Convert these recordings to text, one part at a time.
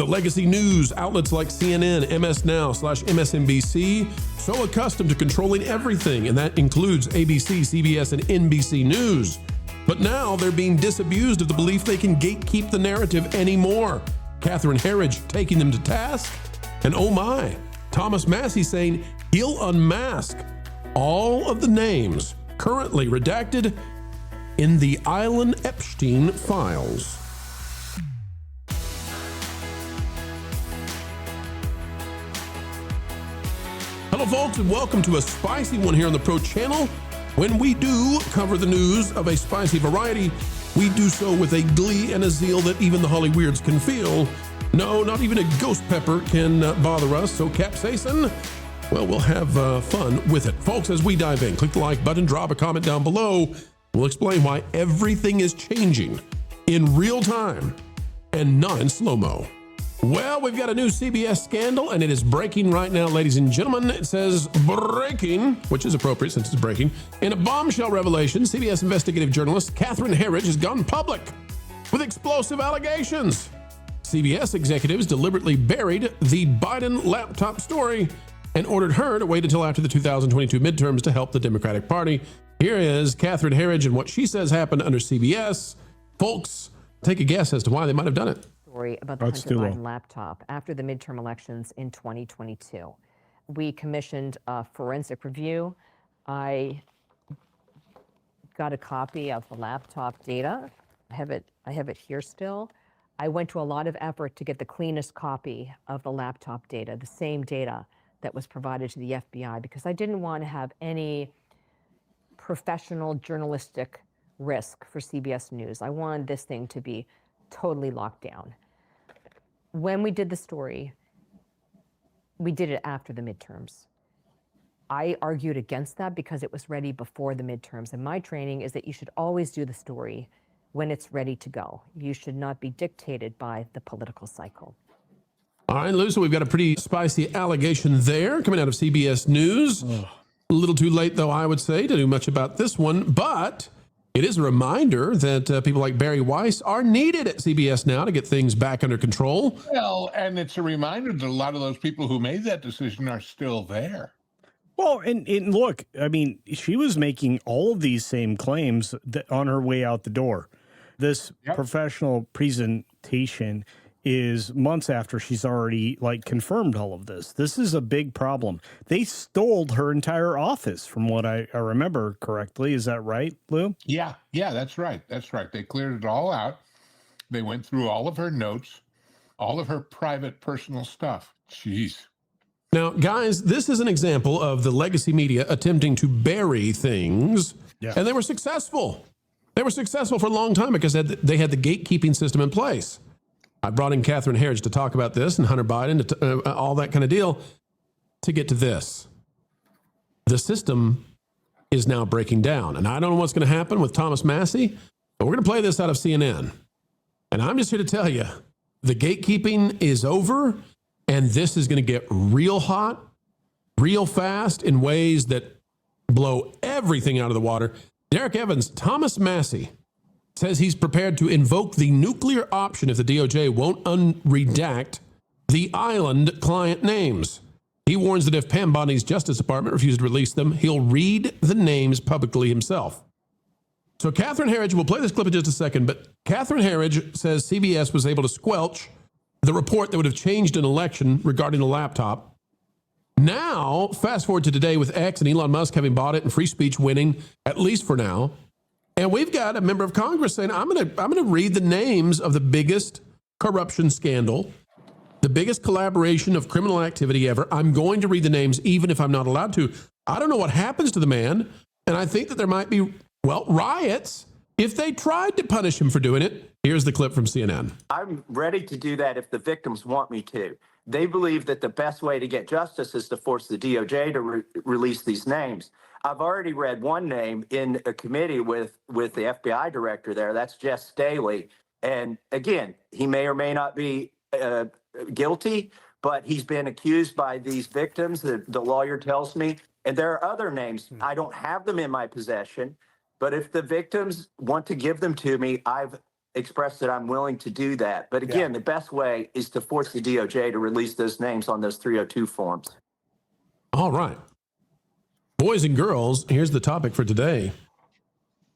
The legacy news outlets like CNN, MS Now/MSNBC, so accustomed to controlling everything, and that includes ABC, CBS, and NBC News. But now they're being disabused of the belief they can gatekeep the narrative anymore. Catherine Herridge taking them to task, and oh my, Thomas Massie saying he'll unmask all of the names currently redacted in the Island Epstein files. Hello folks, and welcome to a spicy one here on the Pro Channel. When we do cover the news of a spicy variety, we do so with a glee and a zeal that even the Holly Weirds can feel. No, not even a ghost pepper can bother us, so capsaicin, well, we'll have fun with it. Folks, as we dive in, click the like button, drop a comment down below. We'll explain why everything is changing in real time and not in slow-mo. Well, we've got a new CBS scandal, and it is breaking right now, ladies and gentlemen. It says breaking, which is appropriate since it's breaking. In a bombshell revelation, CBS investigative journalist Catherine Herridge has gone public with explosive allegations. CBS executives deliberately buried the Biden laptop story and ordered her to wait until after the 2022 midterms to help the Democratic Party. Here is Catherine Herridge and what she says happened under CBS. Folks, take a guess as to why they might have done it. Story about the Hunter Biden laptop after the midterm elections in 2022. We commissioned a forensic review. I got a copy of the laptop data. I have it here still. I went to a lot of effort to get the cleanest copy of the laptop data, the same data that was provided to the FBI, because I didn't want to have any professional journalistic risk for CBS News. I wanted this thing to be totally locked down. When we did the story, we did it after the midterms. I argued against that because it was ready before the midterms. And my training is that you should always do the story when it's ready to go. You should not be dictated by the political cycle. All right, Lou, so we've got a pretty spicy allegation there coming out of CBS News. A little too late, though, I would say, to do much about this one. But it is a reminder that people like Barry Weiss are needed at CBS now to get things back under control. Well, and it's a reminder that a lot of those people who made that decision are still there. Well, and look, I mean, she was making all of these same claims on her way out the door. This professional presentation is months after she's already confirmed all of this. This is a big problem. They stole her entire office from what I remember correctly. Is that right, Lou? Yeah, that's right. That's right. They cleared it all out. They went through all of her notes, all of her private personal stuff. Jeez. Now, guys, this is an example of the legacy media attempting to bury things, and they were successful. They were successful for a long time because they had the gatekeeping system in place. I brought in Catherine Herridge to talk about this and Hunter Biden, all that kind of deal, to get to this. The system is now breaking down, and I don't know what's going to happen with Thomas Massie, but we're going to play this out of CNN. And I'm just here to tell you, the gatekeeping is over, and this is going to get real hot, real fast in ways that blow everything out of the water. Derek Evans, Thomas Massie, says he's prepared to invoke the nuclear option if the DOJ won't unredact the island client names. He warns that if Pam Bondi's Justice Department refuses to release them, he'll read the names publicly himself. So Catherine Herridge, we'll play this clip in just a second, but Catherine Herridge says CBS was able to squelch the report that would have changed an election regarding the laptop. Now, fast forward to today with X and Elon Musk having bought it and free speech winning, at least for now. And we've got a member of Congress saying, I'm going to read the names of the biggest corruption scandal, the biggest collaboration of criminal activity ever. I'm going to read the names even if I'm not allowed to. I don't know what happens to the man. And I think that there might be, riots if they tried to punish him for doing it. Here's the clip from CNN. I'm ready to do that if the victims want me to. They believe that the best way to get justice is to force the DOJ to release these names. I've already read one name in a committee with the FBI director there. That's Jeff Staley. And again, he may or may not be guilty, but he's been accused by these victims, the lawyer tells me. And there are other names. I don't have them in my possession, but if the victims want to give them to me, I've expressed that I'm willing to do that. But again, the best way is to force the DOJ to release those names on those 302 forms. All right. Boys and girls, here's the topic for today.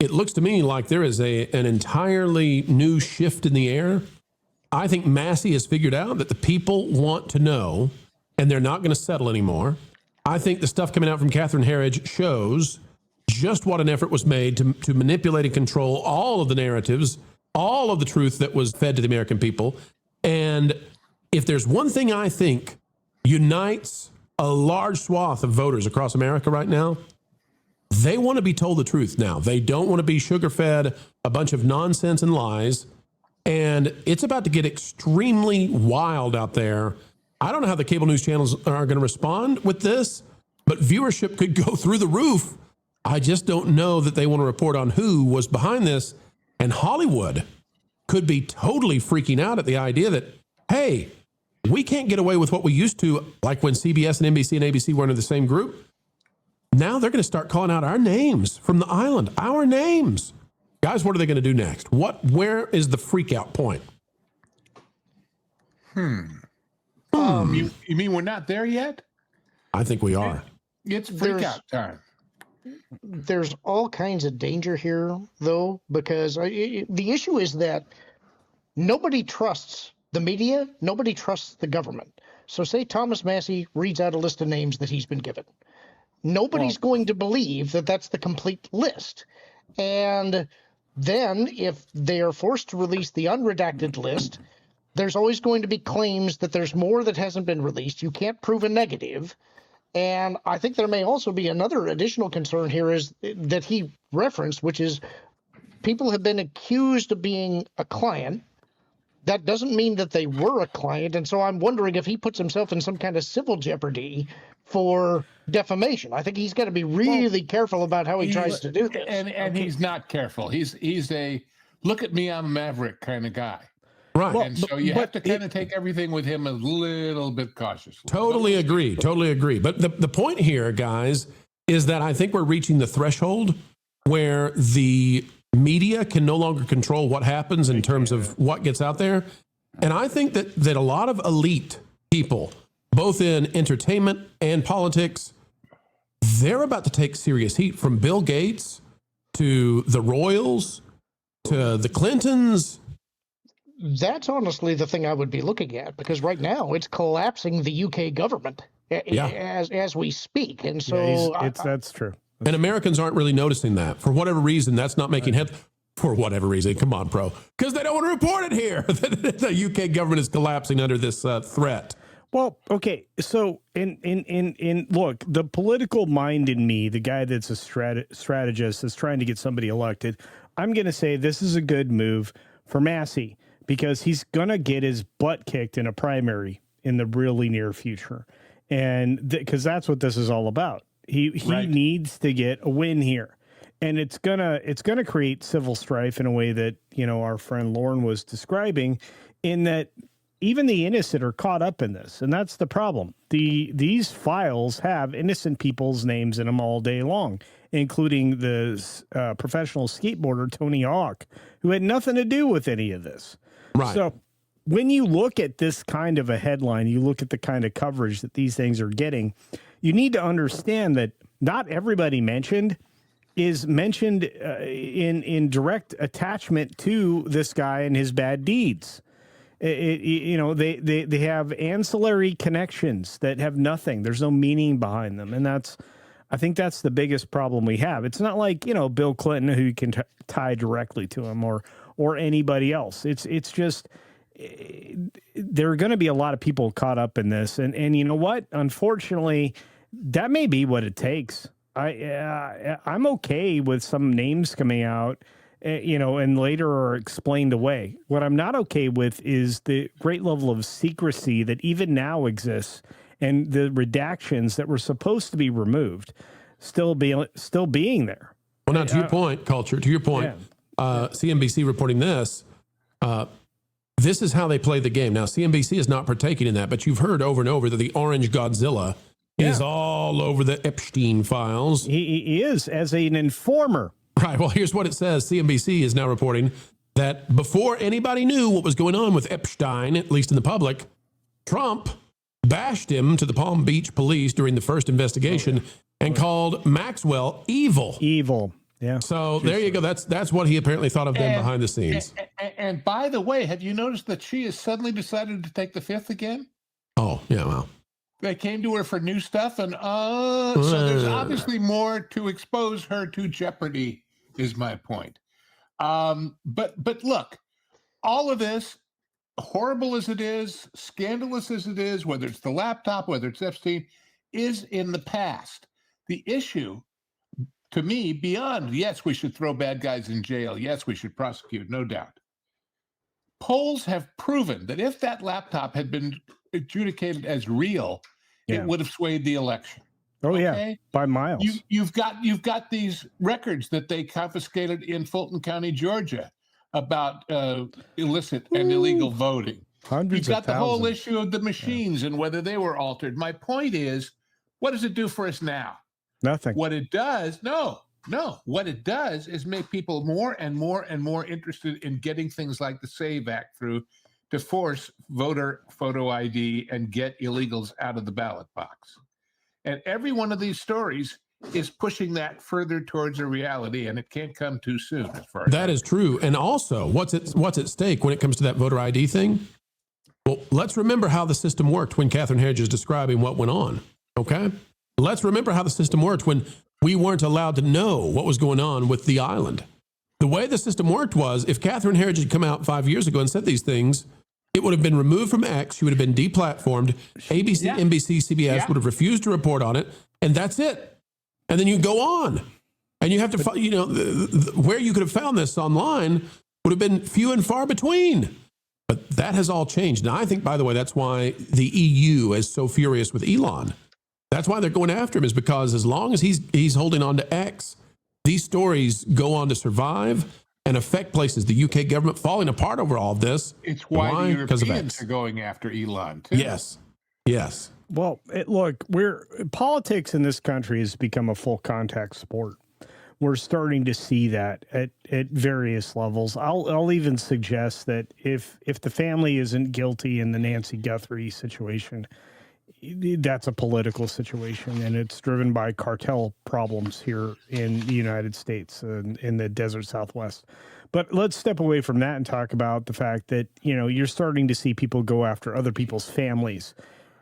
It looks to me like there is an entirely new shift in the air. I think Massie has figured out that the people want to know, and they're not going to settle anymore. I think the stuff coming out from Catherine Herridge shows just what an effort was made to manipulate and control all of the narratives, all of the truth that was fed to the American people. And if there's one thing I think unites a large swath of voters across America right now, they want to be told the truth now. They don't want to be sugar-fed a bunch of nonsense and lies. And it's about to get extremely wild out there. I don't know how the cable news channels are going to respond with this, but viewership could go through the roof. I just don't know that they want to report on who was behind this. And Hollywood could be totally freaking out at the idea that, hey, we can't get away with what we used to, like when CBS and NBC and ABC were under the same group. Now they're going to start calling out our names from the island, our names. Guys, what are they going to do next? Where is the freak out point? You mean we're not there yet? I think we are. It's freak out time. There's all kinds of danger here, though, because the issue is that nobody trusts the media, nobody trusts the government. So say Thomas Massie reads out a list of names that he's been given. Nobody's going to believe that that's the complete list. And then if they are forced to release the unredacted list, there's always going to be claims that there's more that hasn't been released. You can't prove a negative. And I think there may also be another additional concern here is that he referenced, which is people have been accused of being a client. That doesn't mean that they were a client. And so I'm wondering if he puts himself in some kind of civil jeopardy for defamation. I think he's got to be really careful about how he tries to do this. And he's not careful. He's a look at me, I'm a maverick kind of guy. Right. And so you have to kind of take everything with him a little bit cautiously. Totally agree. Totally agree. But the point here, guys, is that I think we're reaching the threshold where the media can no longer control what happens in terms of what gets out there. And I think that a lot of elite people, both in entertainment and politics, they're about to take serious heat, from Bill Gates to the Royals to the Clintons. That's honestly the thing I would be looking at, because right now it's collapsing the UK government as we speak. And so that's true. And Americans aren't really noticing that. For whatever reason, that's not making head. For whatever reason, come on, bro. Because they don't want to report it here. The UK government is collapsing under this threat. Well, okay. So in look, the political mind in me, the guy that's a strategist is trying to get somebody elected. I'm going to say this is a good move for Massie, because he's going to get his butt kicked in a primary in the really near future. And because that's what this is all about. He needs to get a win here. And it's gonna create civil strife in a way that, our friend Lauren was describing, in that even the innocent are caught up in this. And that's the problem. These files have innocent people's names in them all day long, including the professional skateboarder Tony Hawk, who had nothing to do with any of this. Right. So when you look at this kind of a headline, you look at the kind of coverage that these things are getting, you need to understand that not everybody mentioned is mentioned in direct attachment to this guy and his bad deeds. They have ancillary connections that have nothing. There's no meaning behind them. And I think that's the biggest problem we have. It's not like, Bill Clinton, who you can tie directly to him, or anybody else. It's just, there are going to be a lot of people caught up in this. And you know what? Unfortunately, that may be what it takes. I'm okay with some names coming out, and later are explained away. What I'm not okay with is the great level of secrecy that even now exists, and the redactions that were supposed to be removed still being there. Well, now to your point, Culture, to your point, CNBC reporting this, this is how they play the game. Now, CNBC is not partaking in that, but you've heard over and over that the Orange Godzilla is all over the Epstein files. He is, as an informer. Right. Well, here's what it says. CNBC is now reporting that before anybody knew what was going on with Epstein, at least in the public, Trump bashed him to the Palm Beach police during the first investigation and called Maxwell evil. Evil. Yeah. So there you go. That's what he apparently thought of them behind the scenes. And by the way, have you noticed that she has suddenly decided to take the fifth again? Oh, yeah, well. They came to her for new stuff, and so there's obviously more to expose her to jeopardy, is my point. But look, all of this, horrible as it is, scandalous as it is, whether it's the laptop, whether it's Epstein, is in the past. The issue, to me, beyond, yes, we should throw bad guys in jail. Yes, we should prosecute, no doubt. Polls have proven that if that laptop had been adjudicated as real, it would have swayed the election. Oh, yeah, by miles. You've got these records that they confiscated in Fulton County, Georgia, about illicit and illegal voting. Hundreds You've got of the whole thousands. issue of the machines and whether they were altered. My point is, what does it do for us now? Nothing. What it does, no. What it does is make people more and more and more interested in getting things like the SAVE Act through to force voter photo ID and get illegals out of the ballot box. And every one of these stories is pushing that further towards a reality, and it can't come too soon. As far as That is true. And also, what's at stake when it comes to that voter ID thing? Well, let's remember how the system worked when Catherine Herridge is describing what went on, okay? Let's remember how the system worked when we weren't allowed to know what was going on with the island. The way the system worked was, if Catherine Herridge had come out 5 years ago and said these things, it would have been removed from X. She would have been deplatformed. ABC, NBC, CBS would have refused to report on it, and that's it. And then you go on. And you have to, where you could have found this online would have been few and far between. But that has all changed. And I think, by the way, that's why the EU is so furious with Elon. That's why they're going after him, is because as long as he's holding on to X, these stories go on to survive and affect places. The UK government falling apart over all of this. It's why the Because of Europeans X. are going after Elon, too. Yes. Well, look, politics in this country has become a full contact sport. We're starting to see that at various levels. I'll even suggest that if the family isn't guilty in the Nancy Guthrie situation, that's a political situation, and it's driven by cartel problems here in the United States and in the desert Southwest. But let's step away from that and talk about the fact that, you're starting to see people go after other people's families.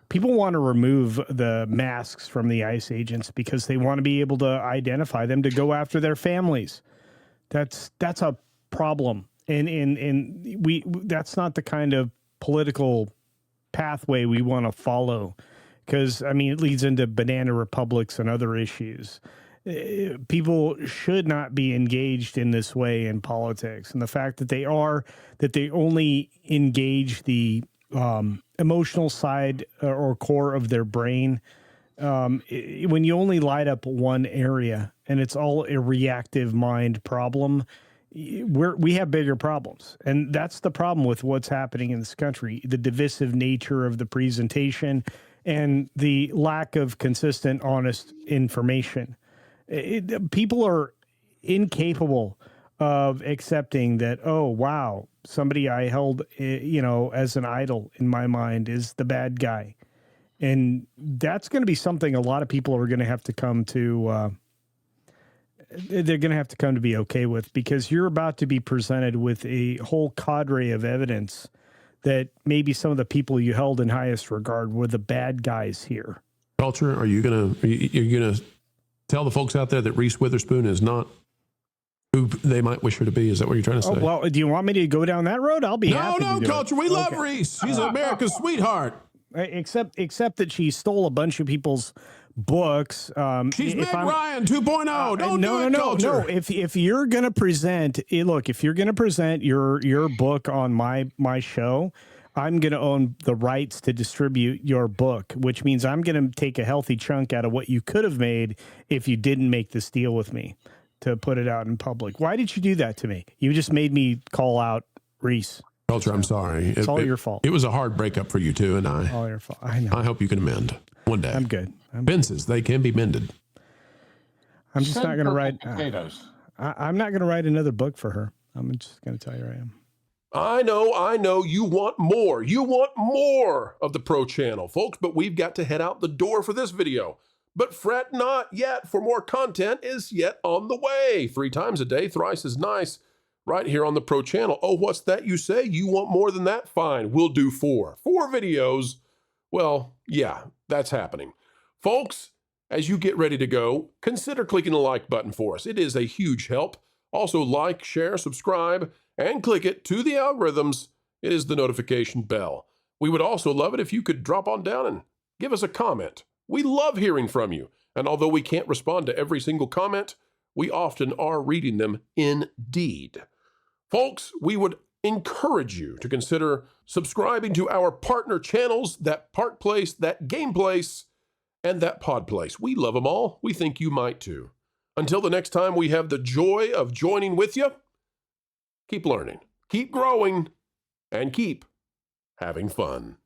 People want to remove the masks from the ICE agents because they want to be able to identify them to go after their families. That's a problem. And that's not the kind of political pathway we want to follow, because it leads into banana republics and other issues. People should not be engaged in this way in politics, and the fact that they only engage the emotional side or core of their brain, when you only light up one area and it's all a reactive mind problem, we have bigger problems. And that's the problem with what's happening in this country, the divisive nature of the presentation and the lack of consistent, honest information. People are incapable of accepting that, oh, wow, somebody I held, as an idol in my mind is the bad guy. And that's going to be something a lot of people are going to have to come to, they're going to have to come to be okay with, because you're about to be presented with a whole cadre of evidence that maybe some of the people you held in highest regard were the bad guys here. Culture, are you going to tell the folks out there that Reese Witherspoon is not who they might wish her to be? Is that what you're trying to say? Oh, well, do you want me to go down that road? I'll be happy to do Culture. it. We love Reese. She's America's sweetheart. Except that she stole a bunch of people's books. She's Meg Ryan 2.0. Don't do it, Culture. No. If you're gonna present, if you're gonna present your book on my show, I'm gonna own the rights to distribute your book, which means I'm gonna take a healthy chunk out of what you could have made if you didn't make this deal with me to put it out in public. Why did you do that to me? You just made me call out Reese. Culture, I'm sorry. It's all your fault. It was a hard breakup for you too, and all your fault. I know. I hope you can amend one day. I'm good. Fences, they can be mended. I'm just not going to write potatoes. I'm not going to write another book for her. I'm just going to tell you I am. I know. You want more. You want more of the Pro Channel, folks, but we've got to head out the door for this video. But fret not yet, for more content is yet on the way. 3 times a day, thrice as nice, right here on the Pro Channel. Oh, what's that you say? You want more than that? Fine, we'll do 4. 4 videos. Well, yeah, that's happening. Folks, as you get ready to go, consider clicking the like button for us. It is a huge help. Also, like, share, subscribe, and click it to the algorithms. It is the notification bell. We would also love it if you could drop on down and give us a comment. We love hearing from you. And although we can't respond to every single comment, we often are reading them indeed. Folks, we would encourage you to consider subscribing to our partner channels, that Park Place, that Game Place, and that Pod Place. We love them all. We think you might too. Until the next time we have the joy of joining with you, keep learning, keep growing, and keep having fun.